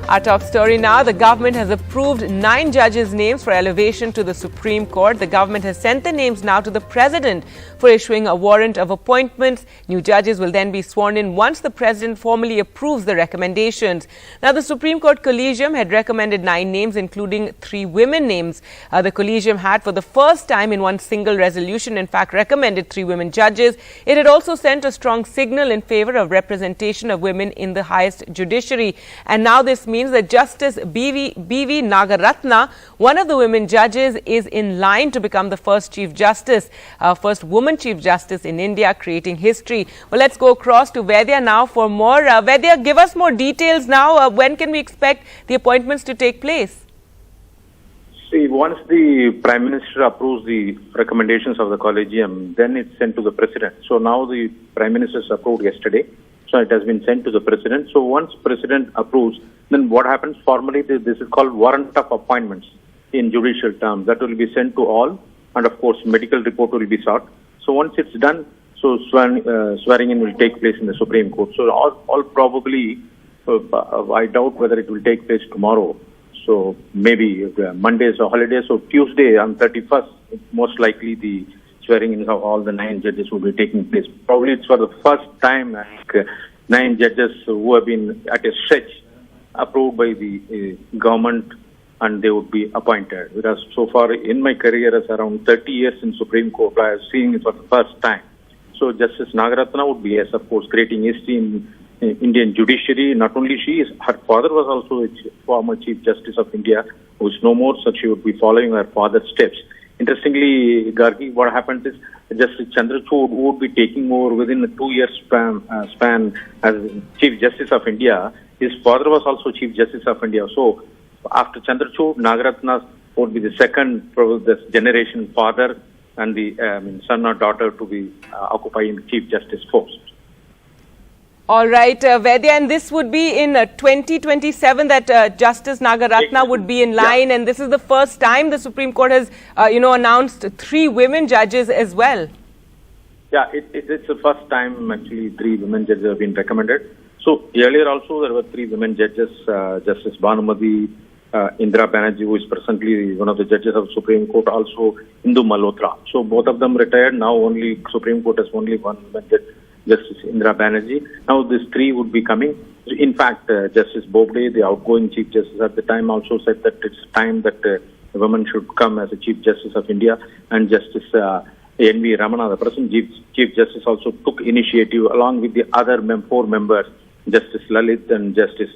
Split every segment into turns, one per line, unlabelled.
Our top story now, the government has approved 9 judges' names for elevation to the Supreme Court. The government has sent the names now to the President for issuing a warrant of appointments. New judges will then be sworn in once the President formally approves the recommendations. Now, the Supreme Court Collegium had recommended 9 names, including 3 women names. The Collegium had, for the first time in one single resolution, in fact, recommended 3 women judges. It had also sent a strong signal in favor of representation of women in the highest judiciary. And now this means that Justice B.V. Nagaratna, one of the women judges, is in line to become the first Chief Justice, first woman Chief Justice in India, creating history. Well, let's go across to Vaidya now for more. Vaidya, give us more details now. When can we expect the appointments to take place?
See, once the Prime Minister approves the recommendations of the Collegium, then it's sent to the President. So now the Prime Minister has approved yesterday. So it has been sent to the President. So once President approves, then what happens formally, this is called warrant of appointments in judicial terms. That will be sent to all, and of course medical report will be sought. So once it's done, so swearing in will take place in the Supreme Court. So all probably, I doubt whether it will take place tomorrow. So maybe Monday is a holiday, so Tuesday on 31st, most likely the swearing in of all the 9 judges will be taking place. Probably it's for the first time, like 9 judges who have been at a stretch approved by the government, and they would be appointed. Whereas so far in my career as around 30 years in Supreme Court, I have seen it for the first time. So Justice Nagaratna would be, yes, of course, creating history in Indian judiciary. Not only she, her father was also a former Chief Justice of India, who is no more, so she would be following her father's steps. Interestingly, Gargi, what happens is Justice Chandrachud would be taking over within a 2-year span as Chief Justice of India. His father was also Chief Justice of India. So after Chandrachud, Nagaratna would be the second this generation father and the son or daughter to be occupying the Chief Justice post.
All right, Vaidya, and this would be in 2027 that Justice Nagaratna would be in line, and this is the first time the Supreme Court has, announced 3 women judges as well.
Yeah, it's the first time actually 3 women judges have been recommended. So earlier also there were 3 women judges, Justice Bhanumati, Indira Banerjee, who is presently one of the judges of the Supreme Court, also Indu Malhotra. So both of them retired. Now only Supreme Court has only one woman judge, Justice Indira Banerjee. Now these 3 would be coming. In fact, Justice Bobde, the outgoing Chief Justice at the time, also said that it's time that a woman should come as a Chief Justice of India. And Justice N.V. Ramana, the present Chief Justice, also took initiative along with the other 4 members, Justice Lalit and Justice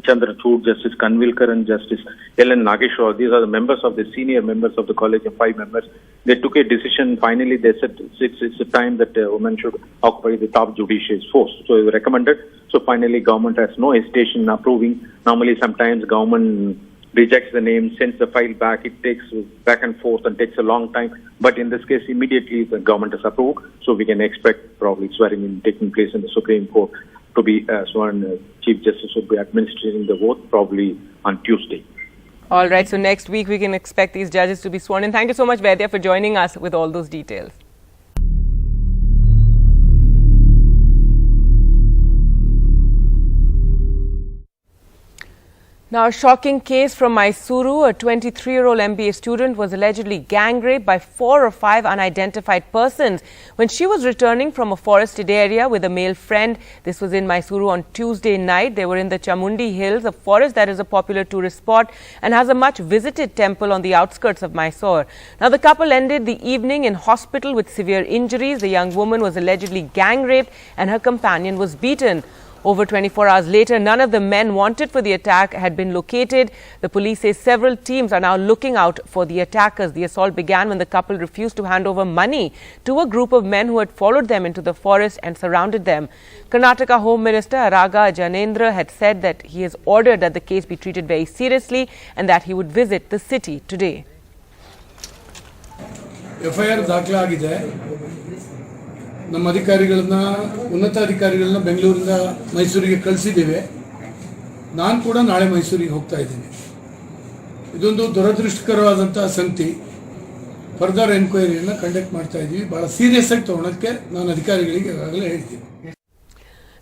Chandrachud, Justice Kanvilkar and Justice L.N. Nageshwar. These are the members of the senior members of the college of 5 members. They took a decision. Finally, they said it's a time that a woman should occupy the top judicial post. So they recommended. So finally, government has no hesitation in approving. Normally, sometimes government rejects the name, sends the file back. It takes back and forth and takes a long time. But in this case, immediately the government has approved. So we can expect probably swearing in taking place in the Supreme Court to be sworn. Chief Justice will be administering the vote probably on Tuesday.
All right, so next week we can expect these judges to be sworn in. Thank you so much, Vaidya, for joining us with all those details. Now, a shocking case from Mysuru. A 23-year-old MBA student was allegedly gang raped by 4 or 5 unidentified persons when she was returning from a forested area with a male friend. This was in Mysuru on Tuesday night. They were in the Chamundi Hills, a forest that is a popular tourist spot and has a much visited temple on the outskirts of Mysore. Now, the couple ended the evening in hospital with severe injuries. The young woman was allegedly gang raped and her companion was beaten. Over 24 hours later, none of the men wanted for the attack had been located. The police say several teams are now looking out for the attackers. The assault began when the couple refused to hand over money to a group of men who had followed them into the forest and surrounded them. Karnataka Home Minister Araga Janendra had said that he has ordered that the case be treated very seriously and that he would visit the city today.
FIR ದಾಖಲಾಗಿದೆ. ನಮ್ಮ ಅಧಿಕಾರಿಗಳನ್ನ ಉನ್ನತಾಧಿಕಾರಿಗಳನ್ನ ಬೆಂಗಳೂರಿಂದ ಮೈಸೂರಿಗೆ ಕಳಿಸಿದ್ದೇವೆ. ನಾನು ಕೂಡ ನಾಳೆ ಮೈಸೂರಿಗೆ ಹೋಗ್ತಾ ಇದ್ದೀನಿ. ಇದೊಂದು ದುರದೃಷ್ಟಕರವಾದಂಥ ಸಂಗತಿ. ಫರ್ದರ್ ಎನ್ಕ್ವೈರಿಯನ್ನು ಕಂಡಕ್ಟ್ ಮಾಡ್ತಾ ಇದ್ದೀವಿ. ಭಾಳ ಸೀರಿಯಸ್ ಆಗಿ ತಗೊಳಕ್ಕೆ ನಾನು ಅಧಿಕಾರಿಗಳಿಗೆ ಈಗಾಗಲೇ ಹೇಳ್ತೀನಿ.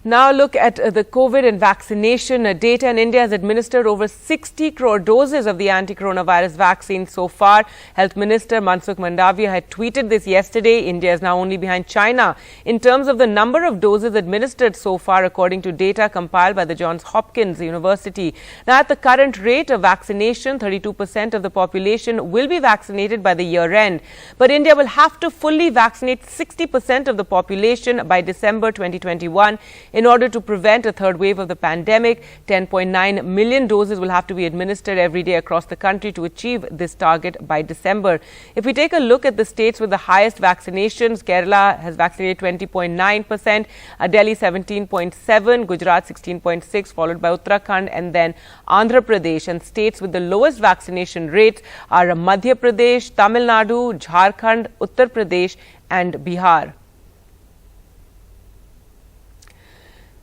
Now look at the COVID and vaccination data. And India has administered over 60 crore doses of the anti-coronavirus vaccine so far. Health Minister Mansukh Mandavia had tweeted this yesterday. India is now only behind China in terms of the number of doses administered so far, according to data compiled by the Johns Hopkins University. Now, at the current rate of vaccination, 32% of the population will be vaccinated by the year end. But India will have to fully vaccinate 60% of the population by December 2021. In order to prevent a third wave of the pandemic, 10.9 million doses will have to be administered every day across the country to achieve this target by December. If we take a look at the states with the highest vaccinations, Kerala has vaccinated 20.9%, Delhi 17.7%, Gujarat 16.6%, followed by Uttarakhand and then Andhra Pradesh. And states with the lowest vaccination rates are Madhya Pradesh, Tamil Nadu, Jharkhand, Uttar Pradesh and Bihar.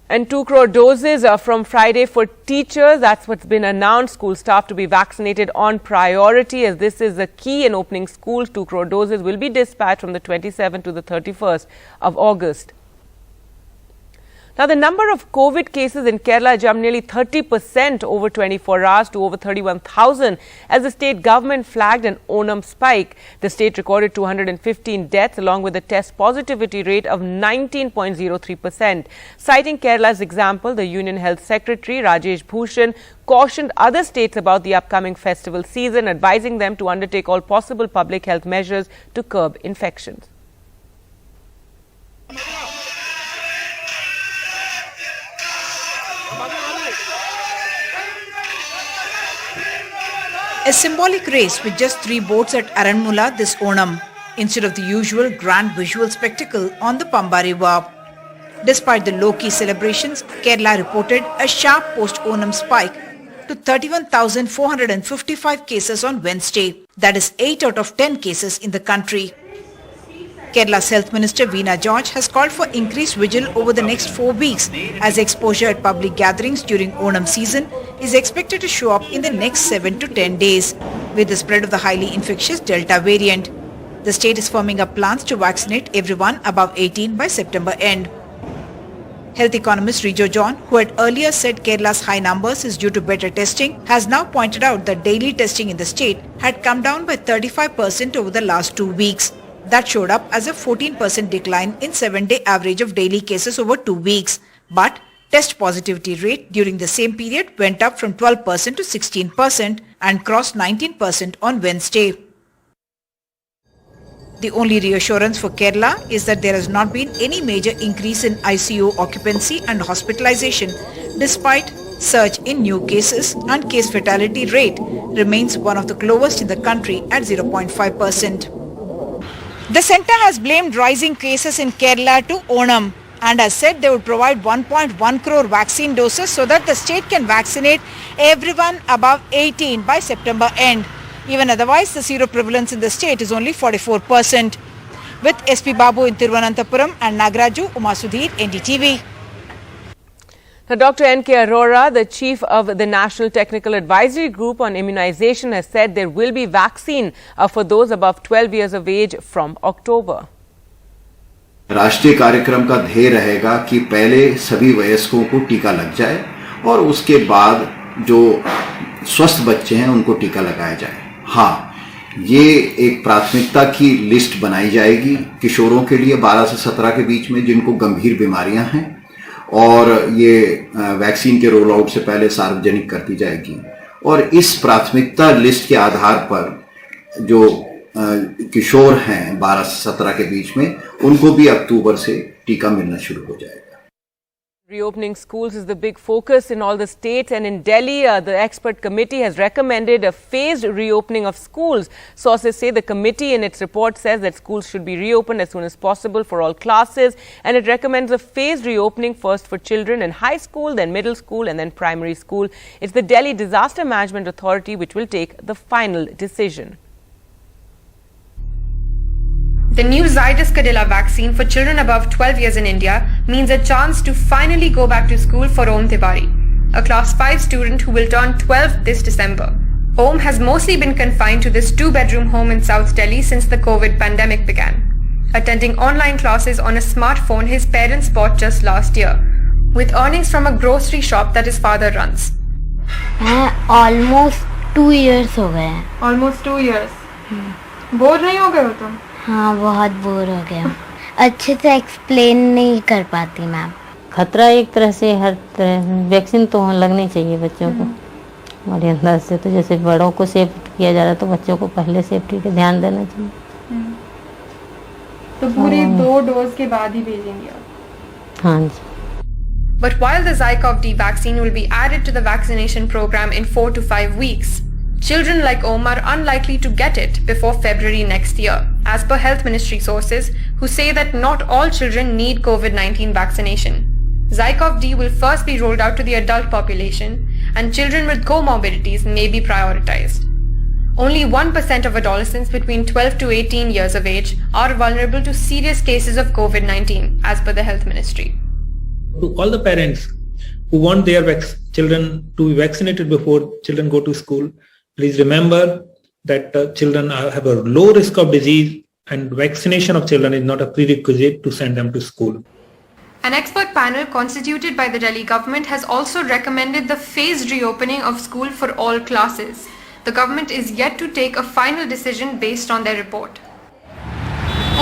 And 2 crore doses from Friday for teachers. That's what's been announced. School staff to be vaccinated on priority, as this is the key in opening schools. 2 crore doses will be dispatched from the 27th to the 31st of August. Now, the number of COVID cases in Kerala jumped nearly 30% over 24 hours to over 31,000 as the state government flagged an Onam spike. The state recorded 215 deaths along with a test positivity rate of 19.03%. Citing Kerala's example, the Union Health Secretary Rajesh Bhushan cautioned other states about the upcoming festival season, advising them to undertake all possible public health measures to curb infections.
A symbolic race with just 3 boats at Aranmula this Onam, instead of the usual grand visual spectacle on the Pamba River. Despite the low-key celebrations, Kerala reported a sharp post-Onam spike to 31,455 cases on Wednesday. That is 8 out of 10 cases in the country. Kerala's Health Minister Veena George has called for increased vigil over the next 4 weeks as exposure at public gatherings during Onam season is expected to show up in the next 7 to 10 days with the spread of the highly infectious Delta variant. The state is firming up plans to vaccinate everyone above 18 by September end. Health economist Rijo John, who had earlier said Kerala's high numbers is due to better testing, has now pointed out that daily testing in the state had come down by 35% over the last 2 weeks. That showed up as a 14% decline in 7-day average of daily cases over 2 weeks. But test positivity rate during the same period went up from 12% to 16% and crossed 19% on Wednesday. The only reassurance for Kerala is that there has not been any major increase in ICU occupancy and hospitalization despite surge in new cases, and case fatality rate remains one of the lowest in the country at 0.5%. The centre has blamed rising cases in Kerala to Onam and has said they would provide 1.1 crore vaccine doses so that the state can vaccinate everyone above 18 by September end. Even otherwise, the sero prevalence in the state is only 44%. With SP Babu in Thiruvananthapuram and Nagaraju, Uma Sudhir, NDTV.
Now, Dr. N.K. Arora, the chief of the National Technical Advisory Group on Immunization, has said there will be vaccine for those above 12 years of age from October.
राष्ट्रीय कार्यक्रम का ध्येय रहेगा कि पहले सभी वयस्कों को टीका लग जाए और उसके बाद जो स्वस्थ बच्चे हैं उनको टीका लगाया जाए. हाँ, ये एक प्राथमिकता की लिस्ट बनाई जाएगी किशोरों के लिए 12 से 17 के बीच में जिनको गंभीर बीमारियां हैं, और ये वैक्सीन के रोल आउट से पहले सार्वजनिक कर दी जाएगी. और इस प्राथमिकता लिस्ट के आधार पर जो किशोर हैं 12 से 17 के बीच में, उनको भी अक्टूबर से टीका मिलना शुरू हो जाएगा.
Reopening schools is the big focus in all the states, and in Delhi, the expert committee has recommended a phased reopening of schools. Sources say the committee in its report says that schools should be reopened as soon as possible for all classes, and it recommends a phased reopening first for children in high school, then middle school and then primary school. It's the Delhi Disaster Management Authority which will take the final decision.
The new Zydus Cadila vaccine for children above 12 years in India means a chance to finally go back to school for Om Tiwari, a class 5 student who will turn 12 this December. Om has mostly been confined to this 2-bedroom home in South Delhi since the COVID pandemic began, attending online classes on a smartphone his parents bought just last year. with earnings from a grocery shop that his father runs.
Almost 2 years हो गए हैं।
Almost 2 years. Bore नहीं हो गए हो तुम?
हाँ, बहुत बोर हो गया। अच्छे से एक्सप्लेन नहीं कर पाती मैम।
खतरा एक तरह से हर तरह वैक्सीन तो लगनी चाहिए बच्चों को। हमारे अंदाज से तो जैसे बड़ों को सेफ किया जा रहा है तो बच्चों को पहले सेफ्टी पे ध्यान देना चाहिए।
तो पूरे 2 डोज के बाद ही भेजेंगे आप?
हाँ जी।
But while the ZyCoV-D vaccine will be added to the vaccination program in 4 to 5 weeks, children like Omar are unlikely to get it before February next year, as per Health Ministry sources who say that not all children need COVID-19 vaccination. ZyCoV-D will first be rolled out to the adult population, and children with comorbidities may be prioritized. Only 1% of adolescents between 12 to 18 years of age are vulnerable to serious cases of COVID-19, as per the Health Ministry.
To all the parents who want their children to be vaccinated before children go to school, please remember that children have a low risk of disease, and vaccination of children is not a prerequisite to send them to school.
An expert panel constituted by the Delhi government has also recommended the phased reopening of school for all classes. The government is yet to take a final decision based on their report.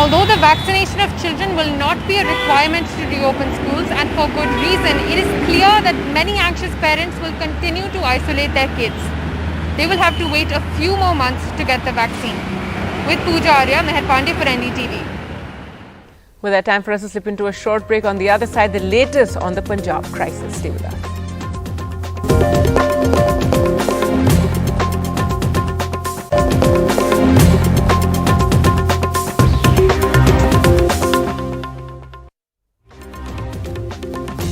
Although the vaccination of children will not be a requirement to reopen schools, and for good reason, it is clear that many anxious parents will continue to isolate their kids. They will have to wait a few more months to get the vaccine. With Pooja Arya, Meher Pandey for NDTV.
With that, time for us to slip into a short break. On the other side, the latest on the Punjab crisis. Stay with us.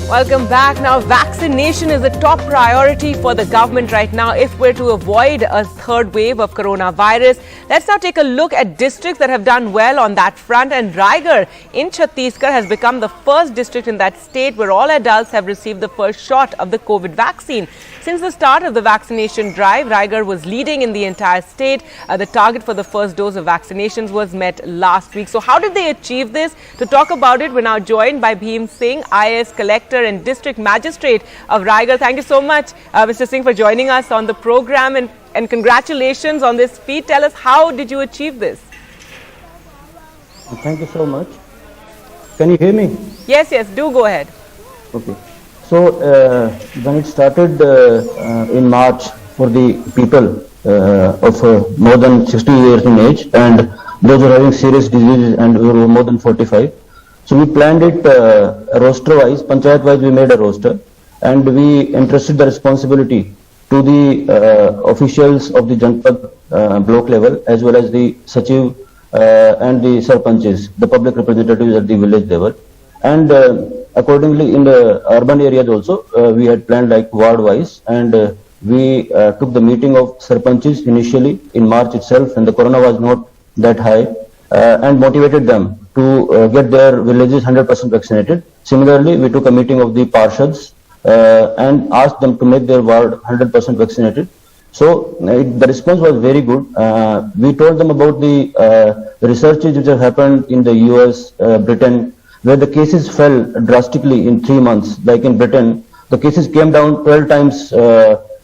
Welcome back. Now, vaccination is a top priority for the government right now if we're to avoid a third wave of coronavirus. Let's now take a look at districts that have done well on that front. And Raigarh in Chhattisgarh has become the first district in that state where all adults have received the first shot of the COVID vaccine. Since the start of the vaccination drive, Raigarh was leading in the entire state. The target for the first dose of vaccinations was met last week. So how did they achieve this? To talk about it, we're now joined by Bhim Singh, IAS Collector and District Magistrate of Raigarh. Thank you so much, Mr. Singh, for joining us on the program, and congratulations on this feat. Tell us, how did you achieve this?
Thank you so much. Can you hear me?
Yes, do go ahead.
Okay. So when it started in March for the people of more than 60 years in age and those who are having serious diseases and who are more than 45, so we planned it roster wise, panchayat wise we made a roster, and we entrusted the responsibility to the officials of the Janpad block level as well as the Sachiv and the Sarpanches, the public representatives at the village level. And accordingly in the urban areas also we had planned like ward wise, and we took the meeting of Sarpanches initially in March itself, and the corona was not that high, and motivated them to get their villages 100% vaccinated. Similarly, we took a meeting of the Parshads and asked them to make their ward 100% vaccinated. So the response was very good. We told them about the researches which have happened in the US, Britain, where the cases fell drastically in 3 months. Like in Britain, the cases came down 12 times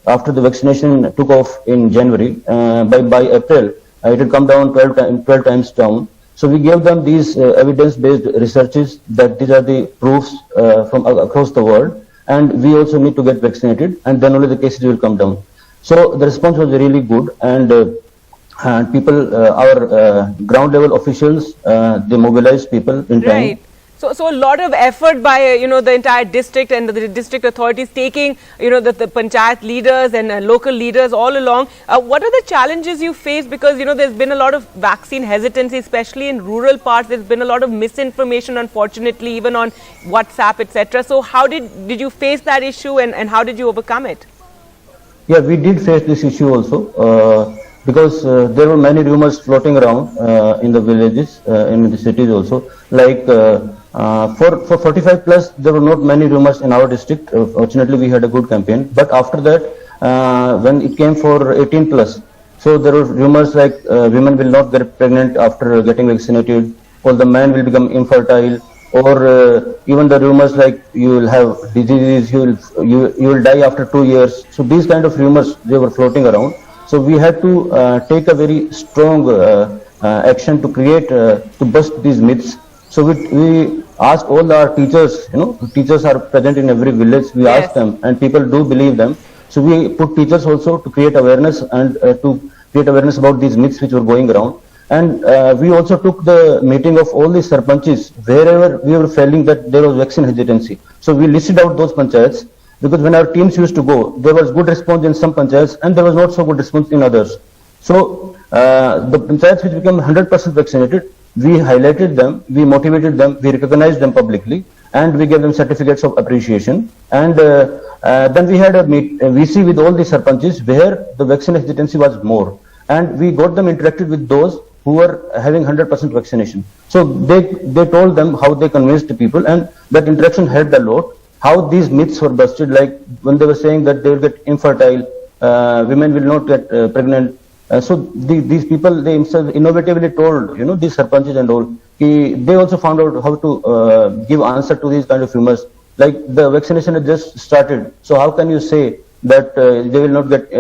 after the vaccination took off in January. By April, it had come down 12 times down. So we gave them these evidence-based researches that these are the proofs from across the world, and we also need to get vaccinated, and then only the cases will come down. So the response was really good, and people, our ground level officials, they mobilized people in time.
Right. So a lot of effort by the entire district and the district authorities taking the panchayat leaders and local leaders all along. What are the challenges you face? Because there's been a lot of vaccine hesitancy, especially in rural parts. There's been a lot of misinformation, unfortunately, even on WhatsApp, etc. So how did you face that issue, and how did you overcome it?
Yeah, we did face this issue also because there were many rumors floating around in the villages, in the cities also. Like for 45 plus, there were not many rumors in our district. Fortunately, we had a good campaign. But after that, when it came for 18 plus, so there were rumors like women will not get pregnant after getting vaccinated, or the man will become infertile, or even the rumors like you will have diseases, you will die after 2 years. So these kind of rumors, they were floating around. So we had to take a very strong action to create, to bust these myths. So we ask all our teachers, teachers are present in every village. We ask them, and people do believe them. So we put teachers also to create awareness and to create awareness about these myths which were going around. And we also took the meeting of all the sarpanchis wherever we were feeling that there was vaccine hesitancy. So we listed out those panchayats, because when our teams used to go, there was good response in some panchayats and there was not so good response in others. So the panchayats which became 100% vaccinated, we highlighted them, we motivated them, we recognized them publicly, and we gave them certificates of appreciation. And then we had a VC with all the sarpanchis where the vaccine hesitancy was more, and we got them interacted with those who were having 100% vaccination. So they told them how they convinced the people, and that interaction helped a lot. How these myths were busted, like when they were saying that they will get infertile, women will not get pregnant. So these people, they themselves innovatively told, these sarpanchis and all, they also found out how to give answer to these kind of rumors. Like the vaccination has just started, so how can you say that they will not get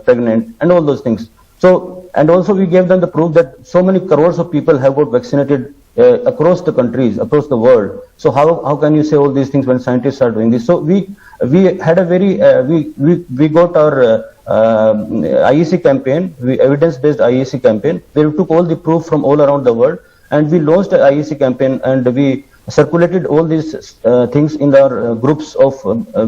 pregnant and all those things. So, and also we gave them the proof that so many crores of people have got vaccinated across the countries, across the world. So how can you say all these things when scientists are doing this? So we had a very we got our IEC campaign, evidence-based IEC campaign, where we took all the proof from all around the world, and we launched an IEC campaign, and we circulated all these things in our groups of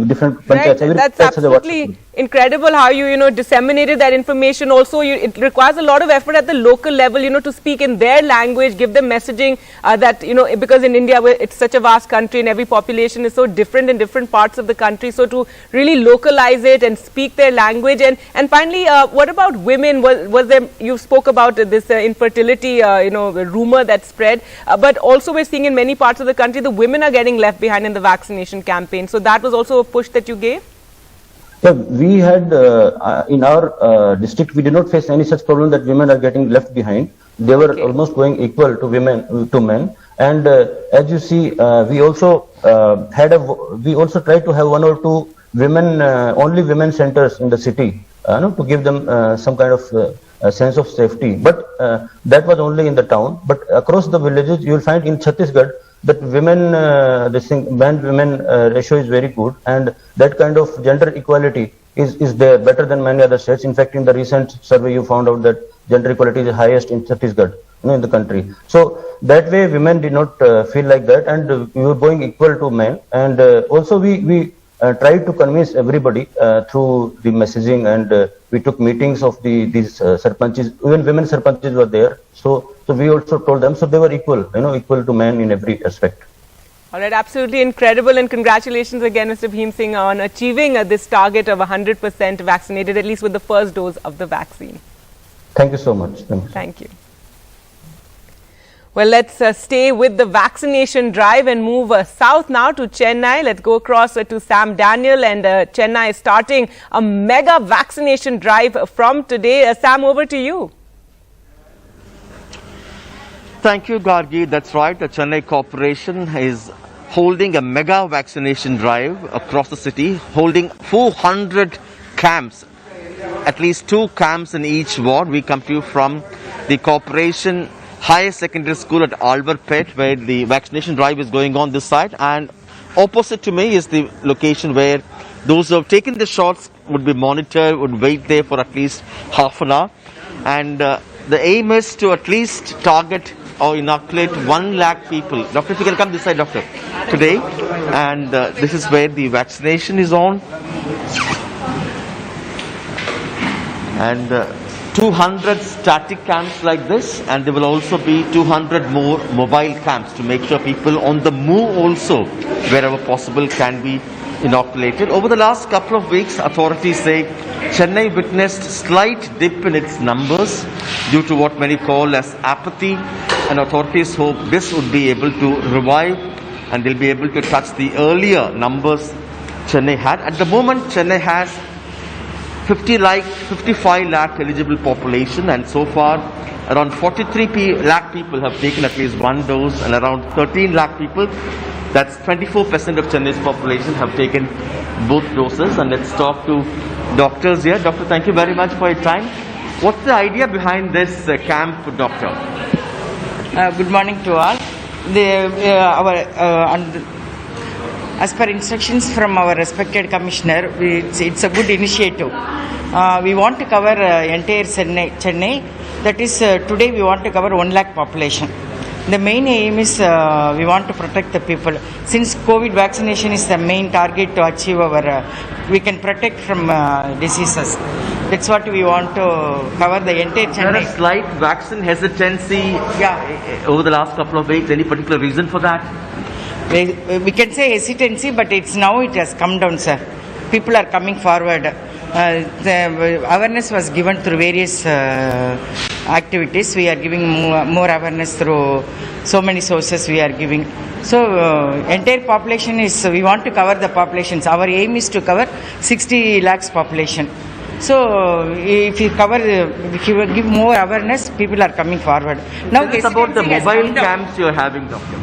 different panchayats.
Right. That's absolutely incredible how you disseminated that information. Also, it requires a lot of effort at the local level, to speak in their language, give them messaging that, because in India it's such a vast country and every population is so different in different parts of the country. So to really localize it and speak their language. And finally, what about women? Was there, you spoke about this infertility, rumor that spread, but also we're seeing in many parts of the country, the women are getting left behind in the vaccination campaign. So that was also a push that you gave?
Yeah, we had in our district, we did not face any such problem that women are getting left behind. They were almost going equal to men. And as you see, we also tried to have 1 or 2 women, only women centers in the city, to give them some kind of a sense of safety. But that was only in the town. But across the villages, you will find in Chhattisgarh that women, man-women ratio is very good, and that kind of gender equality is there better than many other states. In fact, in the recent survey, you found out that gender equality is the highest in Chhattisgarh, in the country. So that way, women did not feel like that, and we were going equal to men. And also, we tried to convince everybody through the messaging, and we took meetings of these sarpanchis. Even women sarpanchis were there. So we also told them, so they were equal, equal to men in every aspect.
All right, absolutely incredible, and congratulations again, Mr. Bhim Singh, on achieving this target of 100% vaccinated, at least with the first dose of the vaccine.
Thank you so much.
Thank you. Well, let's stay with the vaccination drive and move south now to Chennai. Let's go across to Sam Daniel, and Chennai is starting a mega vaccination drive from today. Sam, over to you.
Thank you, Gargi. That's right. The Chennai Corporation is holding a mega vaccination drive across the city, holding 400 camps, at least 2 camps in each ward. We come to you from the Corporation Higher Secondary School at Alvarpet, where the vaccination drive is going on this side, and opposite to me is the location where those who have taken the shots would be monitored, would wait there for at least half an hour, and the aim is to at least target or inoculate 1 lakh people. Doctor, if you can come this side, Doctor, today, and this is where the vaccination is on, and 200 static camps like this, and there will also be 200 more mobile camps to make sure people on the move also, wherever possible, can be inoculated. Over the last couple of weeks, authorities say Chennai witnessed slight dip in its numbers due to what many call as apathy, and authorities hope this would be able to revive and they'll be able to touch the earlier numbers Chennai had. At the moment, Chennai has 55 lakh eligible population, and so far around 43 lakh people have taken at least one dose, and around 13 lakh people, that's 24% of Chennai's population, have taken both doses. And let's talk to doctors here. Doctor, thank you very much for your time. What's the idea behind this camp, doctor?
Good morning to all. As per instructions from our respected commissioner, it's a good initiative. We want to cover entire Chennai. That is, today we want to cover 1 lakh population. The main aim is we want to protect the people. Since COVID vaccination is the main target to achieve our, we can protect from diseases. That's what we want to cover the entire Chennai.
There is slight vaccine hesitancy over the last couple of weeks. Any particular reason for that?
We can say hesitancy, but it has come down, sir. People are coming forward. The awareness was given through various activities. We are giving more awareness through so many sources we are giving. So entire population is, we want to cover the populations. Our aim is to cover 60 lakhs population. So if you give more awareness, people are coming forward.
Now it's about the mobile camps you are having, doctor.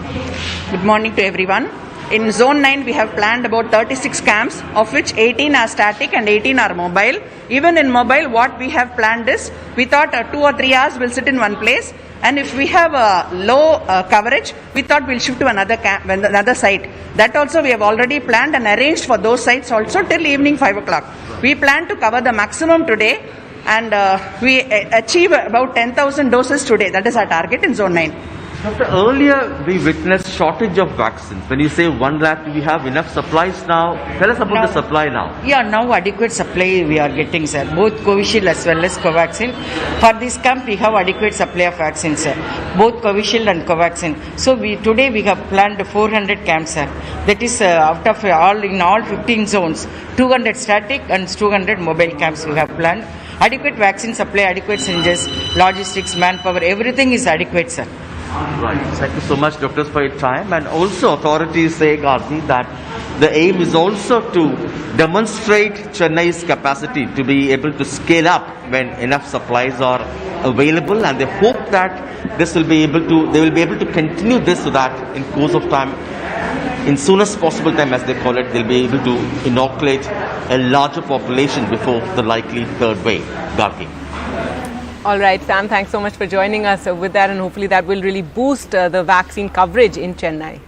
Good morning to everyone. In Zone 9, we have planned about 36 camps, of which 18 are static and 18 are mobile. Even in mobile, what we have planned is, we thought 2 or 3 hours we'll sit in one place, and if we have a low coverage, we thought we'll shift to another site. That also we have already planned and arranged for those sites also till evening 5 o'clock. We plan to cover the maximum today, and we achieve about 10,000 doses today. That is our target in Zone 9.
Doctor, earlier we witnessed shortage of vaccines. When you say 1 lakh, do we have enough supplies now? Tell us about the supply now.
Yeah, now adequate supply we are getting, sir. Both Covishield as well as Covaxin. For this camp, we have adequate supply of vaccines, sir. Both Covishield and Covaxin. So today we have planned 400 camps, sir. That is out of all 15 zones, 200 static and 200 mobile camps we have planned. Adequate vaccine supply, adequate syringes, logistics, manpower, everything is adequate, sir.
Right. Thank you so much, doctors, for your time. And also, authorities say, Gargi, that the aim is also to demonstrate Chennai's capacity to be able to scale up when enough supplies are available, and they hope that they will be able to continue this so that in course of time, in soonest possible time, as they call it, they'll be able to inoculate a larger population before the likely third wave. Gargi.
All right, Sam, thanks so much for joining us with that, and hopefully that will really boost the vaccine coverage in Chennai.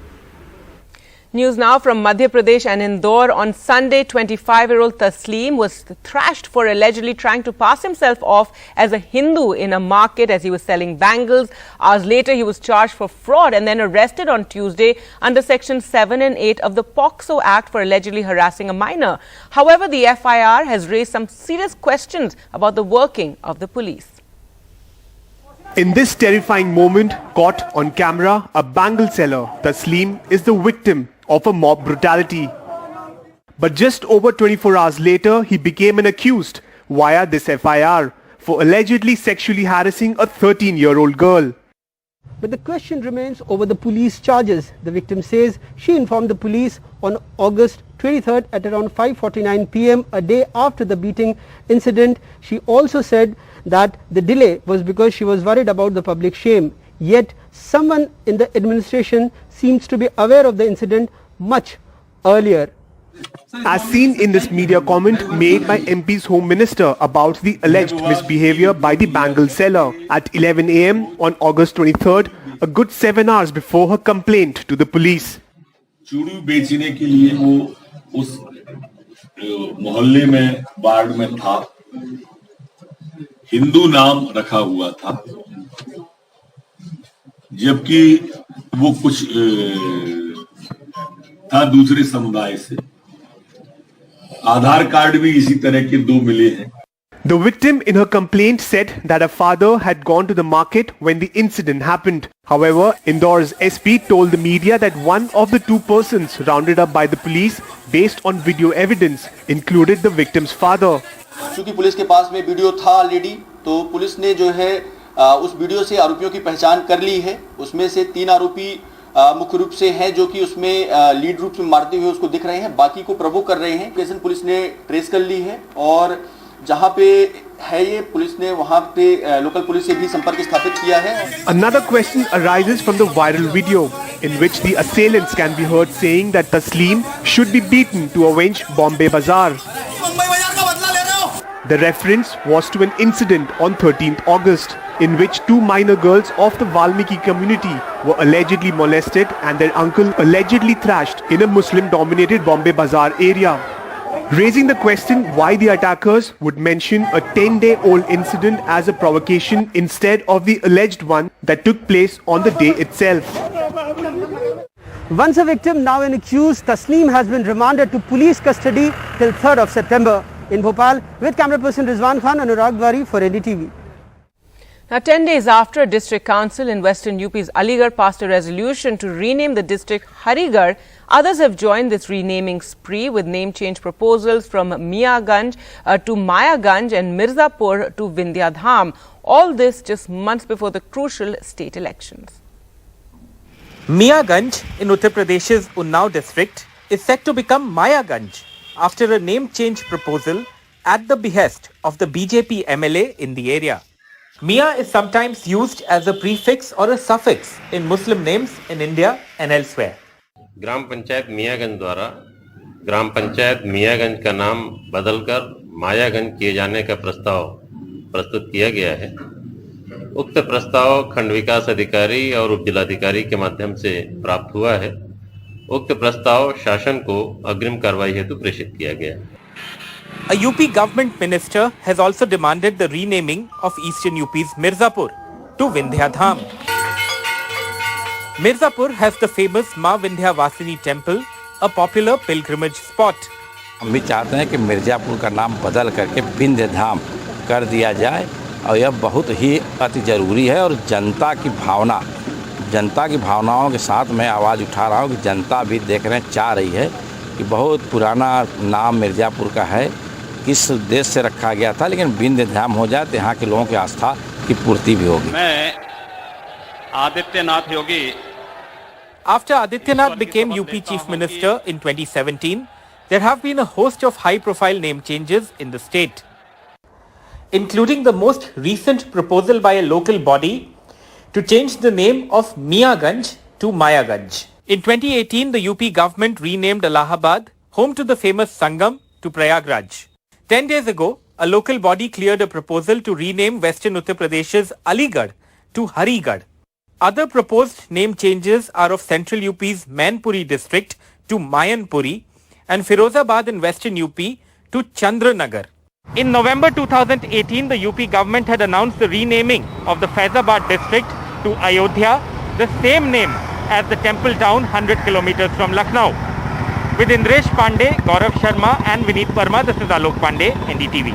News now from Madhya Pradesh and Indore. On Sunday, 25-year-old Tasleem was thrashed for allegedly trying to pass himself off as a Hindu in a market as he was selling bangles. Hours later, he was charged for fraud and then arrested on Tuesday under Section 7 and 8 of the POCSO Act for allegedly harassing a minor. However, the FIR has raised some serious questions about the working of the police.
In this terrifying moment, caught on camera, a bangle seller, Tasleem, is the victim of a mob brutality. But just over 24 hours later, he became an accused via this FIR for allegedly sexually harassing a 13-year-old girl.
But the question remains over the police charges. The victim says she informed the police on August 23rd at around 5:49 p.m. a day after the beating incident. She also said that the delay was because she was worried about the public shame. Yet someone in the administration seems to be aware of the incident much earlier.
As seen in this media comment made by MP's Home Minister about the alleged misbehavior by the bangle seller at 11 a.m. on August 23rd, a good 7 hours before her complaint to the police.
चूड़ी बेचने के लिए वो उस मोहल्ले में ward में था, हिंदू नाम रखा हुआ था, जबकि वो कुछ था दूसरे समुदाय से। आधार कार्ड भी इसी तरह के 2 मिले हैं।
The victim in her complaint said that her father had gone to the market when the incident happened. However, Indore's SP told the media that one of the 2 persons rounded up by the police based on video evidence included the victim's father.
चूंकि police के पास में video था already, तो police ने जो है उस video से आरोपियों की पहचान कर ली है। उसमें से 3 आरोपी मुख्य रूप से हैं जो कि उसमें लीड रूप में मारते हुए उसको दिख रहे हैं, बाकी को प्रवोक कर रहे हैं। केसन पुलिस ने ट्रेस कर ली है और जहां पे है ये, पुलिस ने वहां पे लोकल पुलिस से भी संपर्क स्थापित किया है.
Another question arises from the viral video in which the assailants can be heard saying that Taslim should be beaten to avenge Bombay Bazaar. The reference was to an incident on 13th August in which two minor girls of the Valmiki community were allegedly molested and their uncle allegedly thrashed in a Muslim-dominated Bombay Bazaar area, raising the question why the attackers would mention a 10-day-old incident as a provocation instead of the alleged one that took place on the day itself.
Once a victim, now an accused, Taslim has been remanded to police custody till 3rd of September. In Bhopal, with camera person Rizwan Khan, Anurag Dwari for NDTV.
Now, 10 days after a district council in Western UP's Aligarh passed a resolution to rename the district Harigarh, others have joined this renaming spree with name change proposals from Miaganj to Mayaganj and Mirzapur to Vindhyadham. All this just months before the crucial state elections.
Miaganj in Uttar Pradesh's Unnao district is set to become Mayaganj after a name change proposal at the behest of the BJP MLA in the area. Mia is sometimes used as a prefix or a suffix in Muslim names in India and elsewhere.
ग्राम पंचायत मियागंज द्वारा ग्राम पंचायत मियागंज का नाम बदलकर मायागंज किए जाने का प्रस्ताव प्रस्तुत किया गया है। उक्त प्रस्ताव खंड विकास अधिकारी और उप जिलाधिकारी के माध्यम से प्राप्त हुआ है। उक्त प्रस्ताव शासन को अग्रिम कार्रवाई हेतु प्रेषित किया गया।
A UP government minister has also demanded the renaming of Eastern UP's Mirzapur to Vindhyadham. Mirzapur has the famous Ma Vindhyavasini temple, a popular pilgrimage spot.
हम भी चाहते हैं कि मिर्जापुर का नाम बदल करके विंध्यधाम कर दिया जाए और यह बहुत ही अति जरूरी है और जनता की भावनाओं के साथ मैं आवाज़ उठा रहा हूँ कि जनता भी देखने चाह रही है कि बहुत पुराना नाम मिर्ज़ापुर का है, किस उद्देश्य से रखा गया था, लेकिन विंध्यधाम हो जाए तो यहाँ के लोगों की आस्था की पूर्ति भी होगी।
मैं Adityanath Yogi.
After Adityanath became UP Chief Minister in 2017, there have been a host of high-profile name changes in the state, including the most recent proposal by a local body to change the name of Miaganj to Mayaganj. In 2018, the UP government renamed Allahabad, home to the famous Sangam, to Prayagraj. 10 days ago, a local body cleared a proposal to rename Western Uttar Pradesh's Aligarh to Harigarh. Other proposed name changes are of Central UP's Mainpuri district to Mayanpuri and Firozabad in Western UP to Chandranagar. In November 2018, the UP government had announced the renaming of the Faizabad district to Ayodhya, the same name as the temple town 100 kilometers from Lucknow. With Indresh Pandey, Gaurav Sharma and Vineet Parma, this is Alok Pandey, NDTV.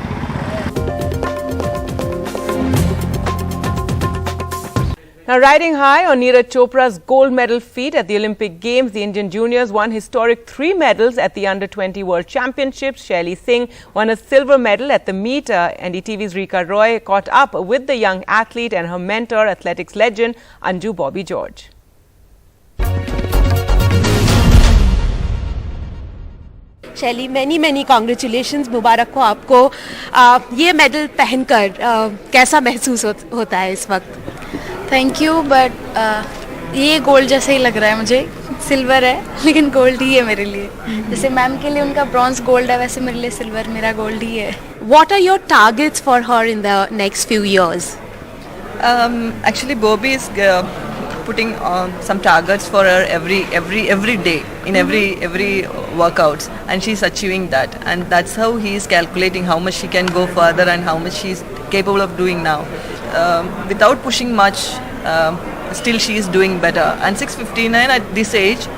Now, riding high on Neeraj Chopra's gold medal feat at the Olympic Games, the Indian juniors won historic 3 medals at the Under-20 World Championships. Shaili Singh won a silver medal at the meet. NDTV's Rika Roy caught up with the young athlete and her mentor, athletics legend Anju Bobby George.
शैली many congratulations, मुबारक हो आपको ये medal पहनकर कैसा महसूस होता है इस वक्त?
थैंक यू, बट ये गोल्ड जैसे ही लग रहा है मुझे। सिल्वर है लेकिन गोल्ड ही है मेरे लिए। जैसे मैम के लिए उनका ब्रॉन्ज गोल्ड है, वैसे मेरे लिए सिल्वर मेरा गोल्ड ही है।
What are your targets for her in the next few years?
Actually, Bobby is putting some targets for her every day in every workouts, and she's achieving that, and that's how he is calculating how much she can go further and how much she is capable of doing now. Without pushing much, still she is doing better, and 6:59 at this age,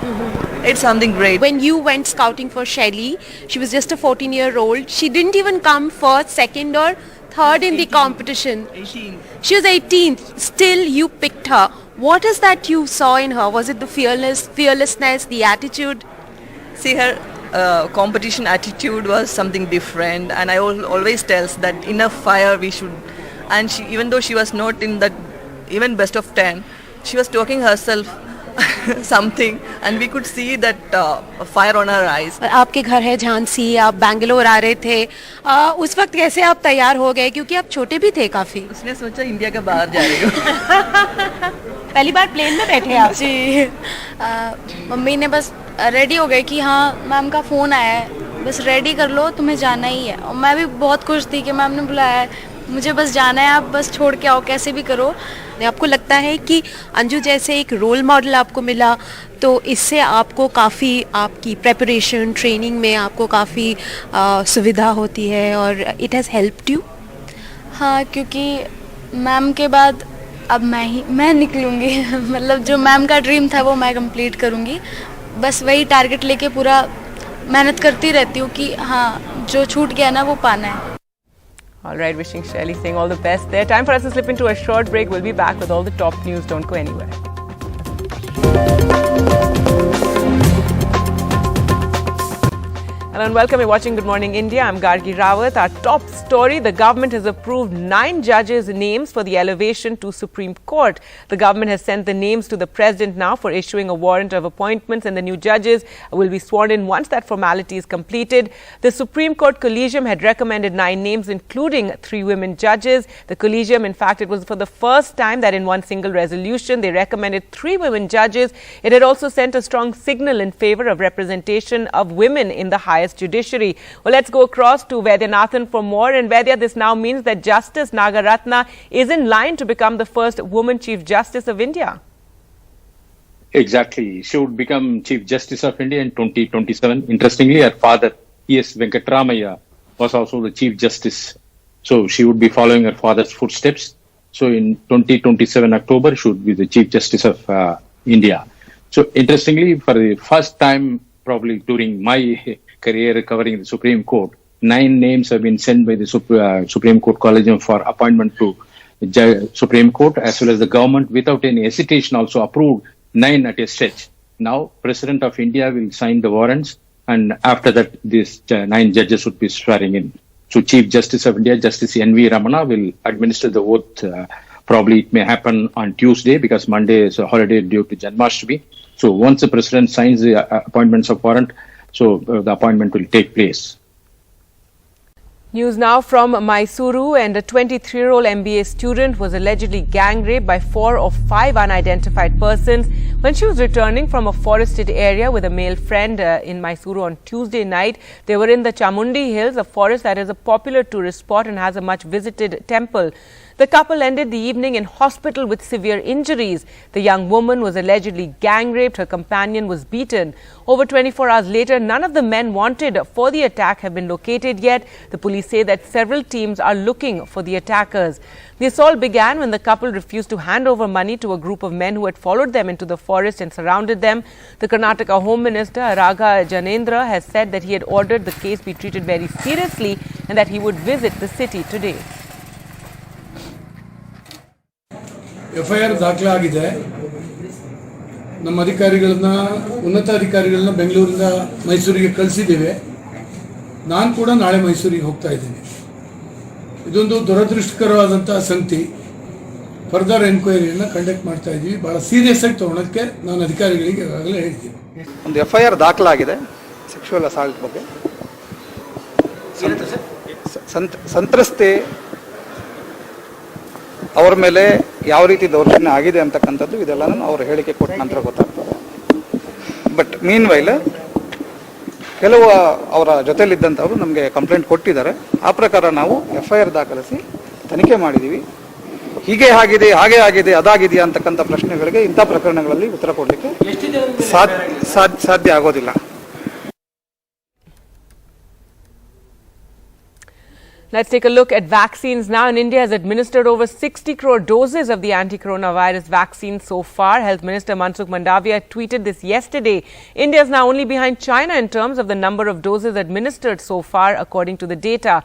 it's something great.
When you went scouting for Shaili, she was just a 14-year-old. She didn't even come first, second or third in the competition.
18.
She was 18th. Still, you picked her. What is that you saw in her? Was it the fearlessness, the attitude?
See, her competition attitude was something different, and I always tells that in a fire we should. And she, even though she was not in that even best of 10, she was talking herself something, and we could see that fire on her eyes.
आपके घर है झांसी, आप बैंगलोर आ रहे थे, उस वक्त कैसे आप तैयार हो गए, क्योंकि आप छोटे भी थे काफी?
उसने सोचा इंडिया के बाहर जा रही हूँ।
पहली बार प्लेन में बैठे आप?
जी। मम्मी ने बस रेडी हो गए कि हाँ मैम का फ़ोन आया है, बस रेडी कर लो, तुम्हें जाना ही है। और मैं भी बहुत खुश थी कि मैम ने बुलाया है, मुझे बस जाना है, आप बस छोड़ के आओ, कैसे भी करो।
आपको लगता है कि अंजू जैसे एक रोल मॉडल आपको मिला, तो इससे आपको काफ़ी आपकी प्रेपरेशन ट्रेनिंग में आपको काफ़ी सुविधा होती है और इट हैज़ हेल्प्ड यू?
हाँ, क्योंकि मैम के बाद अब मैं निकलूँगी। मतलब जो मैम का ड्रीम था वो मैं कंप्लीट करूँगी। बस वही टारगेट लेके पूरा मेहनत करती रहती हूँ कि हाँ जो छूट गया ना वो पाना है।
All right, wishing Shelly Singh all the best there. Time for us to slip into a short break. We'll be back with all the top news. Don't go anywhere. Hello and welcome. You're watching Good Morning India. I'm Gargi Rawat. Our top story, the government has approved 9 judges' names for the elevation to Supreme Court. The government has sent the names to the president now for issuing a warrant of appointments, and the new judges will be sworn in once that formality is completed. The Supreme Court Collegium had recommended 9 names, including 3 women judges. The Collegium, in fact, it was for the first time that in one single resolution they recommended 3 women judges. It had also sent a strong signal in favor of representation of women in the highest judiciary. Well, let's go across to Vaidyanathan for more. And Vaidya, this now means that Justice Nagaratna is in line to become the first woman Chief Justice of India.
Exactly. She would become Chief Justice of India in 2027. Interestingly, her father, E.S. Venkatramaya, was also the Chief Justice. So she would be following her father's footsteps. So in 2027 October, she would be the Chief Justice of India. So interestingly, for the first time, probably during my career covering the Supreme Court, 9 names have been sent by the Supreme Court Collegium for appointment to Supreme Court, as well as the government without any hesitation also approved 9 at a stretch. Now, President of India will sign the warrants, and after that, these 9 judges would be swearing in. So Chief Justice of India, Justice N.V. Ramana, will administer the oath. Probably it may happen on Tuesday because Monday is a holiday due to Janmashtami. So once the President signs the appointments of warrant, so the appointment will take place.
News now from Mysuru, and a 23-year-old MBA student was allegedly gang raped by 4 or 5 unidentified persons when she was returning from a forested area with a male friend in Mysuru on Tuesday night. They were in the Chamundi Hills, a forest that is a popular tourist spot and has a much visited temple. The couple ended the evening in hospital with severe injuries. The young woman was allegedly gang raped. Her companion was beaten. Over 24 hours later, none of the men wanted for the attack have been located yet. The police say that several teams are looking for the attackers. The assault began when the couple refused to hand over money to a group of men who had followed them into the forest and surrounded them. The Karnataka Home Minister Ragha Janendra has said that he had ordered the case be treated very seriously and that he would visit the city today.
FIR ದಾಖಲಾಗಿದೆ. ನಮ್ಮ ಅಧಿಕಾರಿಗಳನ್ನ ಉನ್ನತ ಅಧಿಕಾರಿಗಳನ್ನ ಬೆಂಗಳೂರಿಂದ ಮೈಸೂರಿಗೆ ಕಳಿಸಿದ್ದೇವೆ. ನಾನು ಕೂಡ ನಾಳೆ ಮೈಸೂರಿಗೆ ಹೋಗ್ತಾ ಇದ್ದೀನಿ. ಇದೊಂದು ದುರದೃಷ್ಟಕರವಾದಂತ ಸಂಗತಿ. ಫರ್ದರ್ ಎನ್ಕ್ವೈರಿಯನ್ನು ಕಂಡಕ್ಟ್ ಮಾಡ್ತಾ ಇದ್ದೀವಿ. ಬಹಳ ಸೀರಿಯಸ್ ಆಗಿ ತಗೊಳ್ಳೋದಕ್ಕೆ ನಾನು ಅಧಿಕಾರಿಗಳಿಗೆ ಈಗಾಗಲೇ ಹೇಳ್ತೀನಿ.
ಒಂದು FIR ದಾಖಲಾಗಿದೆ ಸೆಕ್ಷುವಲ್ ಅಸಾಲ್ಟ್ ಬಗ್ಗೆ. ಸಂತ್ರಸ್ತೆ ಅವರ ಮೇಲೆ ಯಾವ ರೀತಿ ದೌರ್ಜನ್ಯ ಆಗಿದೆ ಅಂತಕ್ಕಂಥದ್ದು ಇದೆಲ್ಲನೂ ಅವರು ಹೇಳಿಕೆ ಕೊಟ್ಟ ನಂತರ ಗೊತ್ತಾಗ್ತದೆ. ಬಟ್ ಮೀನ್ ವೈಲ್ ಕೆಲವು ಅವರ ಜೊತೆಲಿದ್ದಂಥವರು ನಮಗೆ ಕಂಪ್ಲೇಂಟ್ ಕೊಟ್ಟಿದ್ದಾರೆ. ಆ ಪ್ರಕಾರ ನಾವು FIR ದಾಖಲಿಸಿ ತನಿಖೆ ಮಾಡಿದ್ದೀವಿ. ಹೀಗೆ ಆಗಿದೆ, ಹಾಗೆ ಆಗಿದೆ, ಅದಾಗಿದೆಯಾ ಅಂತಕ್ಕಂಥ ಪ್ರಶ್ನೆಗಳಿಗೆ ಇಂಥ ಪ್ರಕರಣಗಳಲ್ಲಿ ಉತ್ತರ ಕೊಡಲಿಕ್ಕೆ ಸಾಧ್ಯ ಆಗೋದಿಲ್ಲ.
Let's take a look at vaccines now. And India has administered over 60 crore doses of the anti-coronavirus vaccine so far. Health Minister Mansukh Mandavia tweeted this yesterday. India is now only behind China in terms of the number of doses administered so far, according to the data.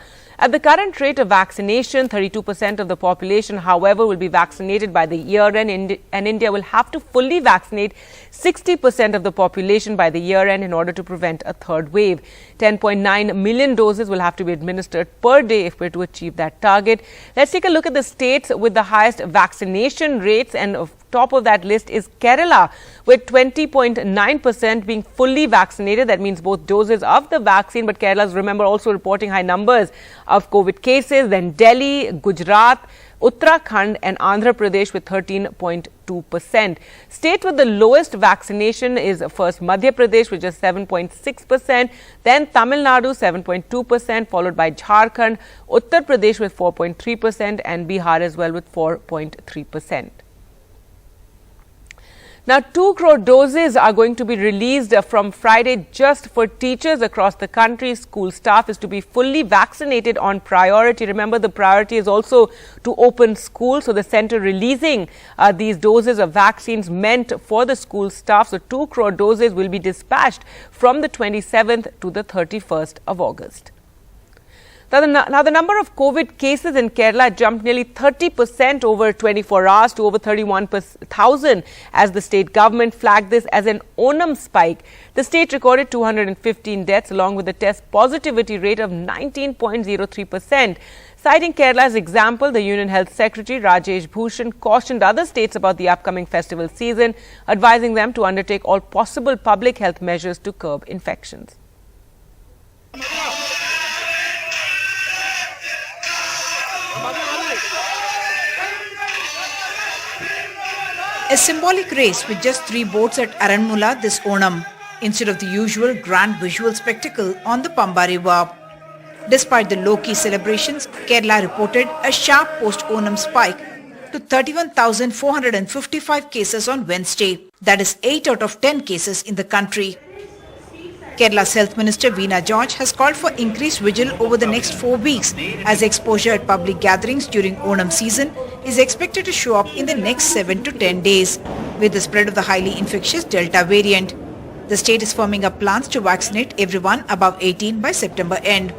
At the current rate of vaccination, 32% of the population, however, will be vaccinated by the year end, and India will have to fully vaccinate 60% of the population by the year end in order to prevent a third wave. 10.9 million doses will have to be administered per day if we're to achieve that target. Let's take a look at the states with the highest vaccination rates, and of top of that list is Kerala, with 20.9% being fully vaccinated. That means both doses of the vaccine. But Kerala's, remember, also reporting high numbers of COVID cases. Then Delhi, Gujarat, Uttarakhand and Andhra Pradesh with 13.2%. State with the lowest vaccination is first Madhya Pradesh with just 7.6%, then Tamil Nadu 7.2%, followed by Jharkhand, Uttar Pradesh with 4.3% and Bihar as well with 4.3%. Now, 2 crore doses are going to be released from Friday just for teachers across the country. School staff is to be fully vaccinated on priority. Remember, the priority is also to open schools. So, the centre releasing these doses of vaccines meant for the school staff. So, 2 crore doses will be dispatched from the 27th to the 31st of August. Now, the number of COVID cases in Kerala jumped nearly 30% over 24 hours to over 31,000 as the state government flagged this as an Onam spike. The state recorded 215 deaths along with a test positivity rate of 19.03%. Citing Kerala's example, the Union Health Secretary Rajesh Bhushan cautioned other states about the upcoming festival season, advising them to undertake all possible public health measures to curb infections.
A symbolic race with just 3 boats at Aranmula this Onam, instead of the usual grand visual spectacle on the Pamba River. Despite the low-key celebrations, Kerala reported a sharp post-Onam spike to 31,455 cases on Wednesday. That is 8 out of 10 cases in the country. Kerala's Health Minister Veena George has called for increased vigil over the next 4 weeks as exposure at public gatherings during Onam season is expected to show up in the next 7 to 10 days with the spread of the highly infectious Delta variant. The state is firming up plans to vaccinate everyone above 18 by September end.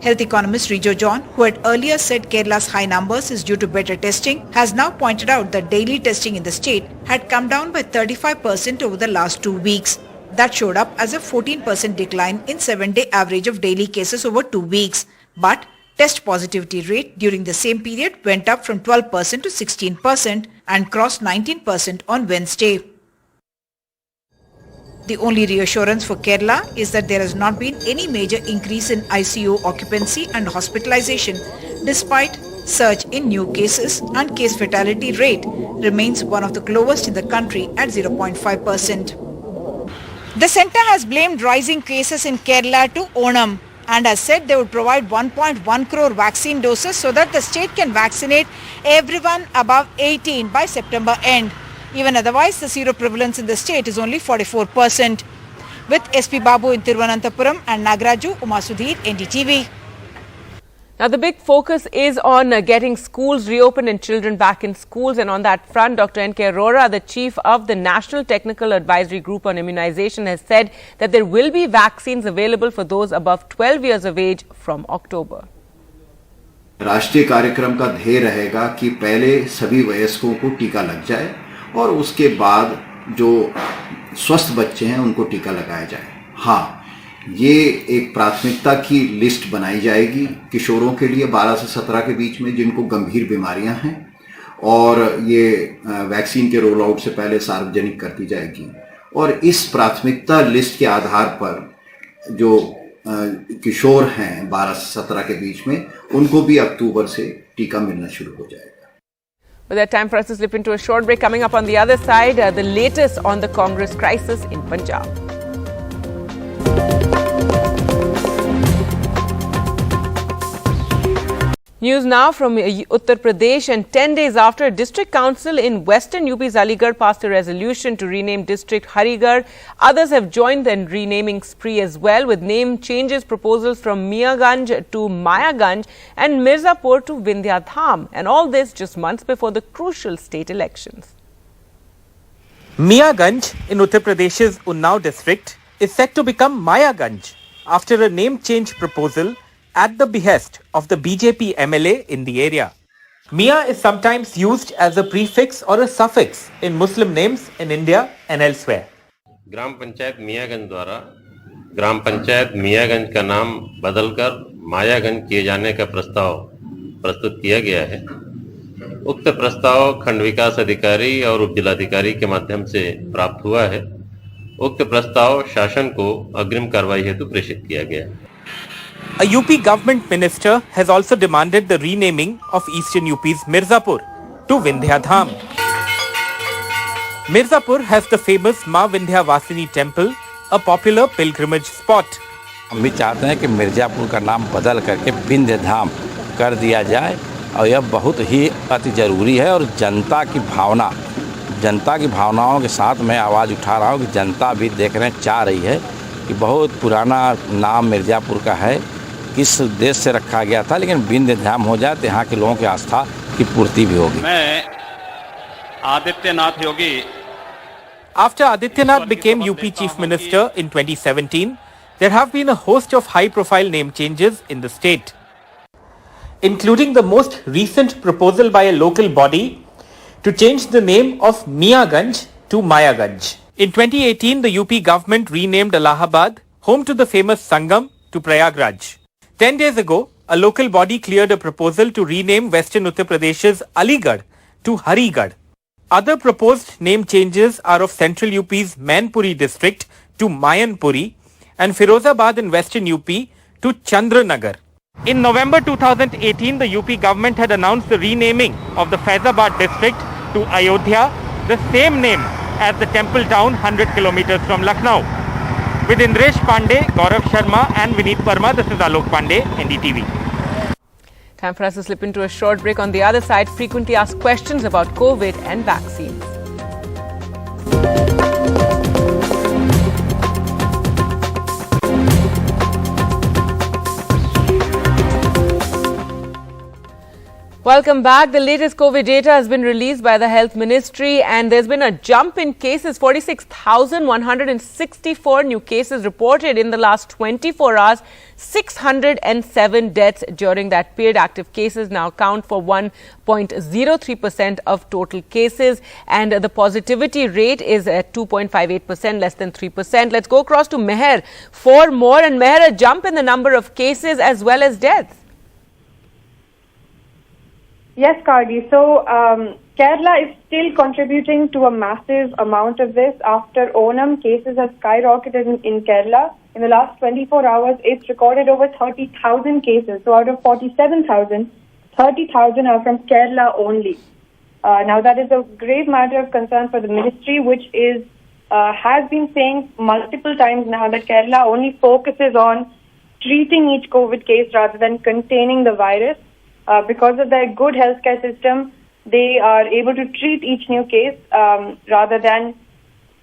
Health economist Rijo John, who had earlier said Kerala's high numbers is due to better testing, has now pointed out that daily testing in the state had come down by 35% over the last 2 weeks. That showed up as a 14% decline in 7-day average of daily cases over 2 weeks. But test positivity rate during the same period went up from 12% to 16% and crossed 19% on Wednesday. The only reassurance for Kerala is that there has not been any major increase in ICU occupancy and hospitalization despite surge in new cases, and case fatality rate remains one of the lowest in the country at 0.5%. The centre has blamed rising cases in Kerala to Onam and has said they would provide 1.1 crore vaccine doses so that the state can vaccinate everyone above 18 by September end. Even otherwise, the seroprevalence in the state is only 44%. With SP Babu in Thiruvananthapuram and Nagaraju, Uma Sudhir, NDTV.
Now, the big focus is on getting schools reopened and children back in schools. And on that front, Dr. N.K. Arora, the chief of the National Technical Advisory Group on Immunization, has said that there will be vaccines available for those above 12 years of age from October.
राष्ट्रीय कार्यक्रम का ध्येय रहेगा कि पहले सभी वयस्कों को टीका लग जाए और उसके बाद जो स्वस्थ बच्चे हैं उनको टीका लगाया जाए। हाँ, ये एक प्राथमिकता की लिस्ट बनाई जाएगी किशोरों के लिए 12 से 17 के बीच में जिनको गंभीर बीमारियां हैं, और ये वैक्सीन के रोल आउट से पहले सार्वजनिक कर दी जाएगी। और इस प्राथमिकता लिस्ट के आधार पर जो किशोर हैं 12 से 17 के बीच में, उनको भी अक्टूबर से टीका मिलना शुरू हो जाएगा।
With that, time for us to slip into a short break. Coming up on the other side, the latest on the Congress crisis in Punjab. News now from Uttar Pradesh, and 10 days after a district council in western UP's Aligarh passed a resolution to rename district Harigarh, others have joined the renaming spree as well, with name changes proposals from Miaganj to Mayaganj and Mirzapur to Vindhyadham, and all this just months before the crucial state elections.
Miaganj in Uttar Pradesh's Unnao district is set to become Mayaganj after a name change proposal at the behest of the BJP MLA in the area. Mia is sometimes used as a prefix or a suffix in Muslim names in India and elsewhere.
ग्राम पंचायत मियागंज द्वारा ग्राम पंचायत मियागंज का नाम बदलकर मायागंज किए जाने का प्रस्ताव प्रस्तुत किया गया है। उक्त प्रस्ताव खंड विकास अधिकारी और उप जिलाधिकारी के माध्यम से प्राप्त हुआ है। उक्त प्रस्ताव शासन को अग्रिम कार्रवाई हेतु प्रेषित किया गया।
A UP government minister has also demanded the renaming of eastern UP's Mirzapur to Vindhyadham. Mirzapur has the famous Ma Vindhyavasini temple, a popular pilgrimage spot.
हम भी चाहते हैं कि मिर्ज़ापुर का नाम बदल करके विंध्यधाम कर दिया जाए और यह बहुत ही अति ज़रूरी है और जनता की भावनाओं के साथ मैं आवाज़ उठा रहा हूँ कि जनता भी देखने चाह रही है कि बहुत पुराना नाम मिर्ज़ापुर का है, किस उद्देश्य से रखा गया था, लेकिन विंध्यधाम हो जाए तो यहाँ के लोगों की आस्था की पूर्ति भी होगी।
मैं Adityanath Yogi.
After Adityanath became UP Chief Minister in 2017, there have been a host of high-profile name changes in the state, including the most recent proposal by a local body to change the name of Miaganj to Mayaganj. In 2018, the UP government renamed Allahabad, home to the famous Sangam, to Prayagraj. 10 days ago, a local body cleared a proposal to rename Western Uttar Pradesh's Aligarh to Harigarh. Other proposed name changes are of Central UP's Mainpuri district to Mayanpuri and Firozabad in Western UP to Chandranagar. In November 2018, the UP government had announced the renaming of the Faizabad district to Ayodhya, the same name as the temple town 100 kilometers from Lucknow. With Indresh Pandey, Gaurav Sharma and Vineet Verma, this is Alok Pandey, NDTV.
Time for us to slip into a short break. On the other side, frequently asked questions about COVID and vaccines. Welcome back. The latest COVID data has been released by the Health Ministry and there's been a jump in cases. 46,164 new cases reported in the last 24 hours. 607 deaths during that period. Active cases now count for 1.03% of total cases and the positivity rate is at 2.58%, less than 3%. Let's go across to Meher for more. And Meher, a jump in the number of cases as well as deaths.
Yes, Kardi. So, Kerala is still contributing to a massive amount of this. After Onam, cases have skyrocketed in Kerala. In the last 24 hours, it's recorded over 30,000 cases. So, out of 47,000, 30,000 are from Kerala only. Now, that is a grave matter of concern for the ministry, which is has been saying multiple times now that Kerala only focuses on treating each COVID case rather than containing the virus. Because of their good healthcare system, they are able to treat each new case rather than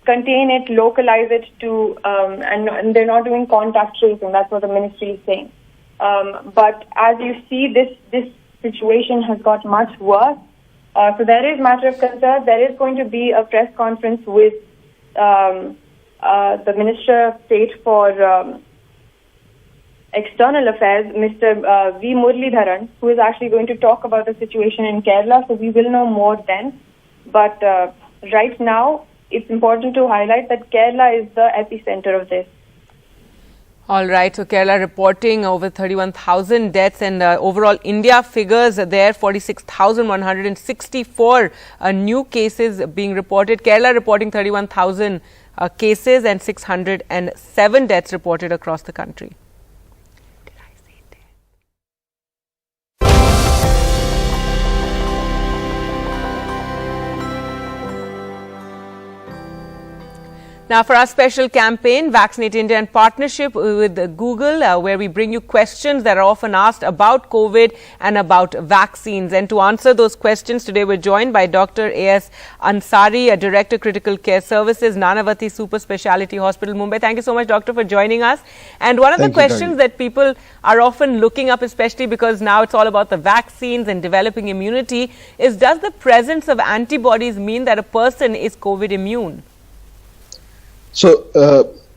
contain it, localize it to, and they're not doing contact tracing. That's what the ministry is saying. But as you see, this situation has got much worse. So there is matter of concern. There is going to be a press conference with the Minister of State for External Affairs, Mr. V. Muralidharan, who is actually going to talk about the situation in Kerala. So we will know more then. But right now, it's important to highlight that Kerala is the epicenter of this.
All right. So Kerala reporting over 31,000 deaths and overall India figures there, 46,164 new cases being reported. Kerala reporting 31,000 cases and 607 deaths reported across the country. Now, for our special campaign, Vaccinate India, in partnership with Google, where we bring you questions that are often asked about COVID and about vaccines. And to answer those questions, today we're joined by Dr. A.S. Ansari, Director Critical Care Services, Nanavati Super Speciality Hospital, Mumbai. Thank you so much, Doctor, for joining us. And one of the questions that people are often looking up, especially because now it's all about the vaccines and developing immunity, is does the presence of antibodies mean that a person is COVID immune?
So,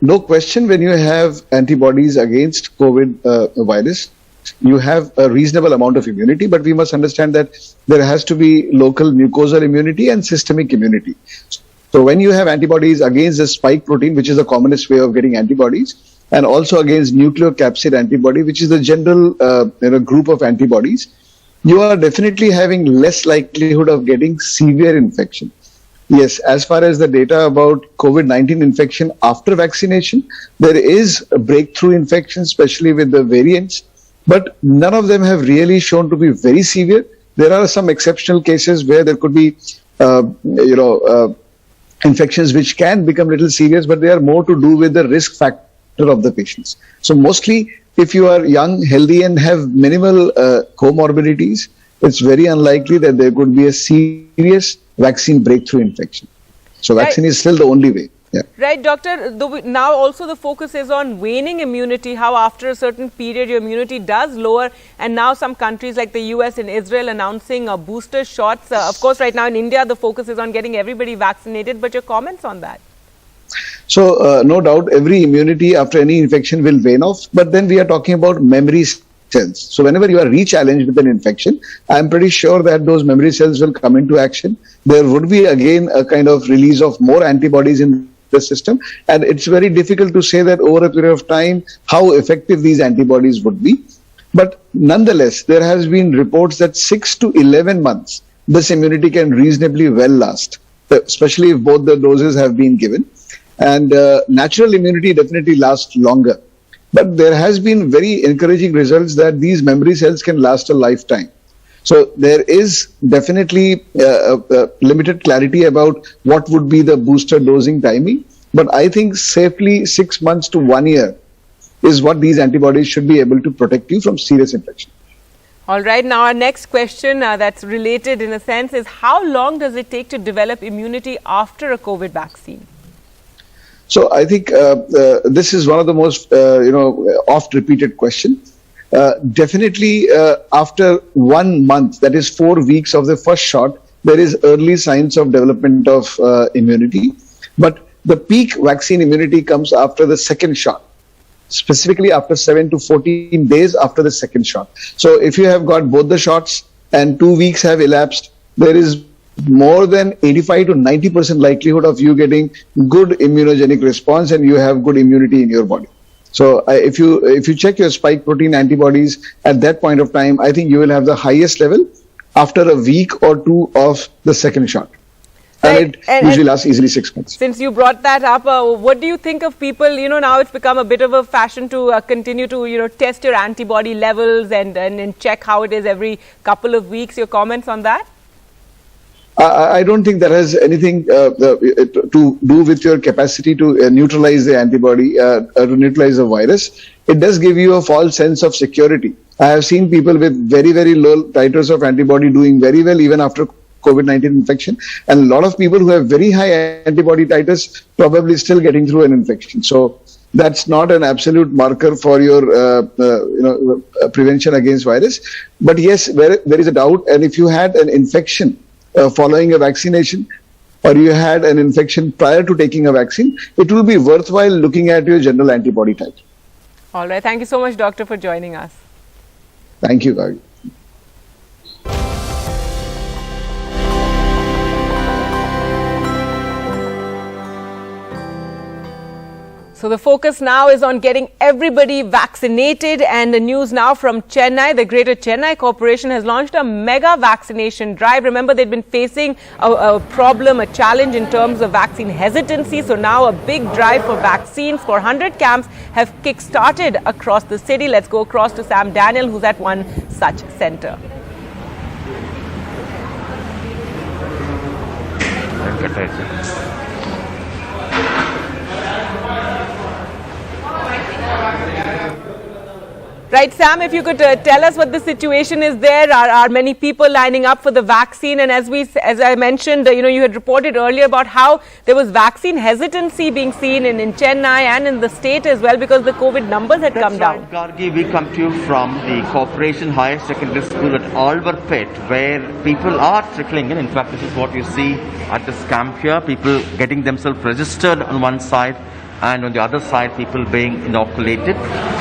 no question, when you have antibodies against COVID virus, you have a reasonable amount of immunity, but we must understand that there has to be local mucosal immunity and systemic immunity. So, when you have antibodies against the spike protein, which is the commonest way of getting antibodies, and also against nucleocapsid antibody, which is the general group of antibodies, you are definitely having less likelihood of getting severe infection. Yes, as far as the data about COVID-19 infection after vaccination, there is a breakthrough infection, especially with the variants, but none of them have really shown to be very severe. There are some exceptional cases where there could be, infections which can become little serious, but they are more to do with the risk factor of the patients. So mostly, if you are young, healthy, and have minimal comorbidities, it's very unlikely that there could be a serious vaccine breakthrough infection. So vaccine is still the only way. Yeah.
Right, Doctor. Now also the focus is on waning immunity, how after a certain period your immunity does lower, and now some countries like the US and Israel announcing booster shots. Of course, right now in India, the focus is on getting everybody vaccinated, but your comments on that?
So no doubt every immunity after any infection will wane off, but then we are talking about memory cells. So whenever you are re-challenged with an infection, I'm pretty sure that those memory cells will come into action. There would be again a kind of release of more antibodies in the system, and it's very difficult to say that over a period of time how effective these antibodies would be. But nonetheless, there has been reports that 6 to 11 months this immunity can reasonably well last, especially if both the doses have been given. And natural immunity definitely lasts longer. But there has been very encouraging results that these memory cells can last a lifetime. So there is definitely limited clarity about what would be the booster dosing timing. But I think safely 6 months to 1 year is what these antibodies should be able to protect you from serious infection.
All right. Now, our next question that's related in a sense is how long does it take to develop immunity after a COVID vaccine?
So I think this is one of the most, oft repeated questions. Definitely after 1 month, that is 4 weeks of the first shot, there is early signs of development of immunity. But the peak vaccine immunity comes after the second shot, specifically after 7 to 14 days after the second shot. So if you have got both the shots and 2 weeks have elapsed, there is more than 85 to 90% likelihood of you getting good immunogenic response and you have good immunity in your body. So if you check your spike protein antibodies at that point of time, I think you will have the highest level after a week or two of the second shot. And it usually lasts easily 6 months.
Since you brought that up, what do you think of people, now it's become a bit of a fashion to continue to, test your antibody levels and check how it is every couple of weeks. Your comments on that?
I don't think that has anything to do with your capacity to neutralize the antibody, to neutralize the virus. It does give you a false sense of security. I have seen people with very, very low titers of antibody doing very well even after COVID-19 infection, and a lot of people who have very high antibody titers probably still getting through an infection. So that's not an absolute marker for your prevention against virus. But yes, there is a doubt, and if you had an infection following a vaccination, or you had an infection prior to taking a vaccine, it will be worthwhile looking at your general antibody type.
All right. Thank you so much, Doctor, for joining us.
Thank you, Gauri.
So the focus now is on getting everybody vaccinated, and the news now from Chennai. The Greater Chennai Corporation has launched a mega vaccination drive. Remember, they'd been facing a problem, a challenge in terms of vaccine hesitancy. So now a big drive for vaccines. 400 camps have kick-started across the city. Let's go across to Sam Daniel, who's at one such center. Right, Sam, if you could tell us what the situation is there. Are many people lining up for the vaccine? And as I mentioned, you had reported earlier about how there was vaccine hesitancy being seen in Chennai and in the state as well because the COVID numbers had come down.
Gargi, we come to you from the Corporation Higher Secondary School at Alvarpet, where people are trickling in. In fact, this is what you see at this camp here. People getting themselves registered on one side, and on the other side, people being inoculated.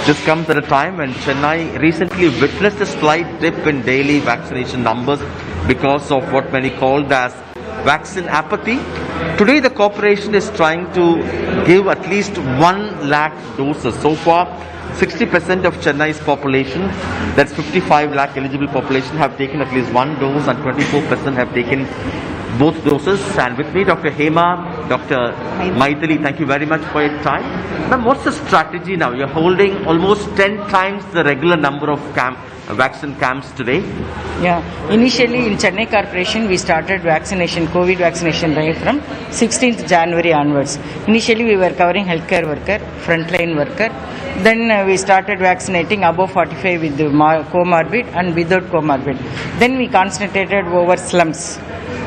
This comes at a time when Chennai recently witnessed a slight dip in daily vaccination numbers because of what many called as vaccine apathy. Today, the corporation is trying to give at least 1 lakh doses. So far, 60% of Chennai's population, that's 55 lakh eligible population, have taken at least one dose, and 24% have taken both doses. And with me, Dr. Hema, Dr. Maithili, thank you very much for your time. Ma'am, what's the strategy now? You're holding almost 10 times the regular number of vaccine camps today.
Yeah, initially in Chennai Corporation, we started vaccination, COVID vaccination drive from 16th January onwards. Initially, we were covering healthcare worker, frontline worker. Then we started vaccinating above 45 with comorbid and without comorbid. Then we concentrated over slums.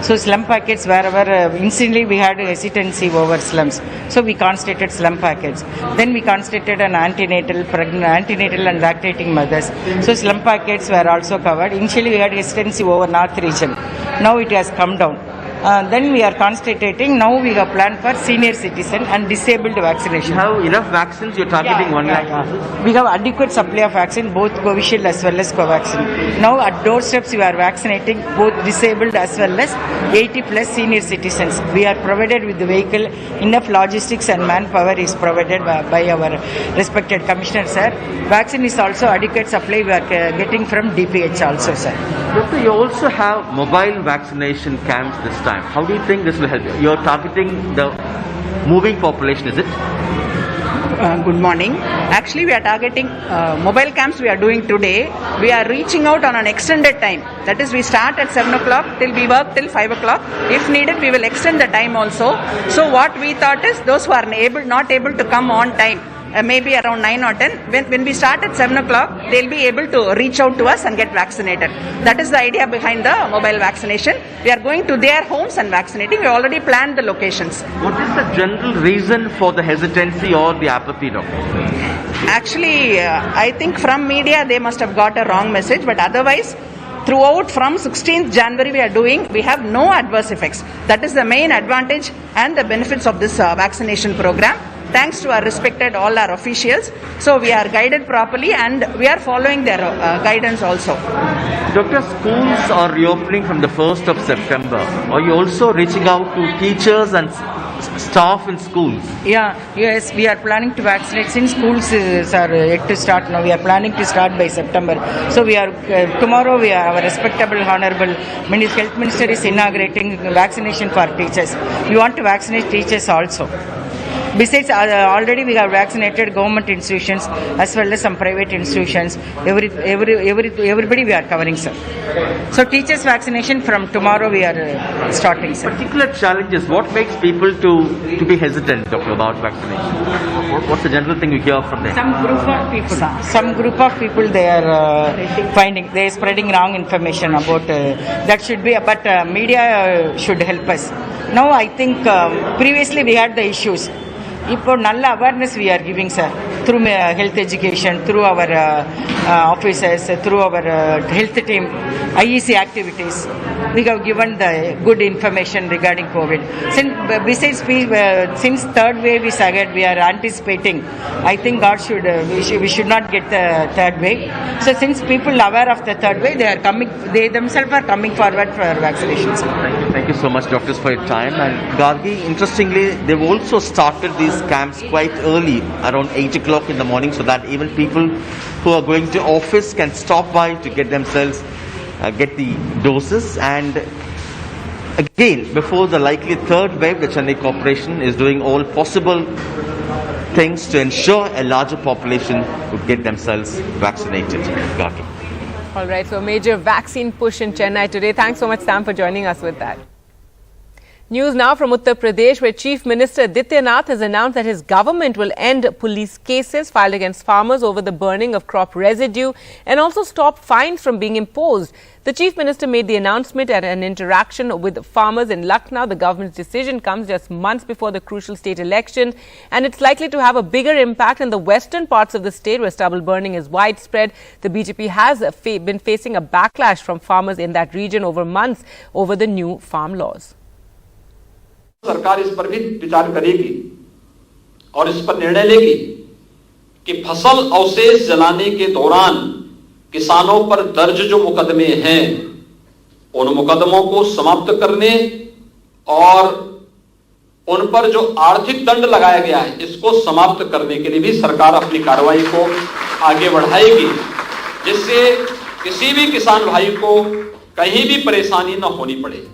So slum packets, wherever instantly we had hesitancy over slums. So we concentrated slum packets. Then we concentrated on antenatal and lactating mothers. So slum packets were also covered. Initially we had hesitancy over north region. Now it has come down. Then we are concentrating. Now we have planned for senior citizen and disabled vaccination.
You have enough vaccines? You're targeting 1 lakh?
We have adequate supply of vaccine, both Covishield as well as Covaxin. Now at doorsteps we are vaccinating both disabled as well as 80 plus senior citizens. We are provided with the vehicle. Enough logistics and manpower is provided by our respected commissioner, sir. Vaccine is also adequate supply we are getting from DPH also, sir.
Doctor, you also have mobile vaccination camps this time. How do you think this will help you? You're targeting the moving population, is it?
Good morning. Actually, we are targeting mobile camps we are doing today. We are reaching out on an extended time. That is, we start at 7 o'clock till we work till 5 o'clock. If needed, we will extend the time also. So what we thought is those who are not able to come on time, maybe around 9 or 10, when we start at 7 o'clock, they'll be able to reach out to us and get vaccinated. That is the idea behind the mobile vaccination. We are going to their homes and vaccinating. We already planned the locations.
What is the general reason for the hesitancy or the apathy, doctor?
Actually, I think from media they must have got a wrong message, but otherwise, throughout from 16th January we have no adverse effects. That is the main advantage and the benefits of this vaccination program. Thanks to our respected all our officials. So we are guided properly and we are following their guidance also.
Doctor, schools are reopening from the 1st of September. Are you also reaching out to teachers and staff in schools?
Yes, we are planning to vaccinate since schools are yet to start now. We are planning to start by September. So we are tomorrow our respectable honorable health minister is inaugurating vaccination for teachers. We want to vaccinate teachers also. Besides, already we have vaccinated government institutions as well as some private institutions. Everybody we are covering, sir. So teachers vaccination from tomorrow we are starting, sir.
Particular challenges. What makes people to be hesitant, doctor, about vaccination? What's the general thing you hear from them?
Some group of people they are spreading wrong information about that should be, but media should help us. Now I think previously we had the issues. Now, nalla awareness we are giving, sir, through health education, through our officers, through our health team, IEC activities. We have given the good information regarding COVID. Since third wave is ahead, we are anticipating. I think God should we should not get the third wave. So since people are aware of the third wave, they themselves are coming forward for vaccinations.
Thank you so much, doctors, for your time. And Gargi, interestingly, they've also started these camps quite early, around 8 o'clock in the morning, so that even people who are going to office can stop by to get themselves get the doses. And again, before the likely third wave, the Chennai Corporation is doing all possible things to ensure a larger population would get themselves vaccinated. Gargi.
All right, so major vaccine push in Chennai today. Thanks so much, Sam, for joining us with that. News now from Uttar Pradesh, where Chief Minister Aditya Nath has announced that his government will end police cases filed against farmers over the burning of crop residue and also stop fines from being imposed. The Chief Minister made the announcement at an interaction with farmers in Lucknow. The government's decision comes just months before the crucial state election, and it's likely to have a bigger impact in the western parts of the state where stubble burning is widespread. The BJP has been facing a backlash from farmers in that region over months over the new farm laws.
सरकार इस पर भी विचार करेगी और इस पर निर्णय लेगी कि फसल अवशेष जलाने के दौरान किसानों पर दर्ज जो मुकदमे हैं उन मुकदमों को समाप्त करने और उन पर जो आर्थिक दंड लगाया गया है इसको समाप्त करने के लिए भी सरकार अपनी कार्रवाई को आगे बढ़ाएगी, जिससे किसी भी किसान भाई को कहीं भी परेशानी न होनी पड़े।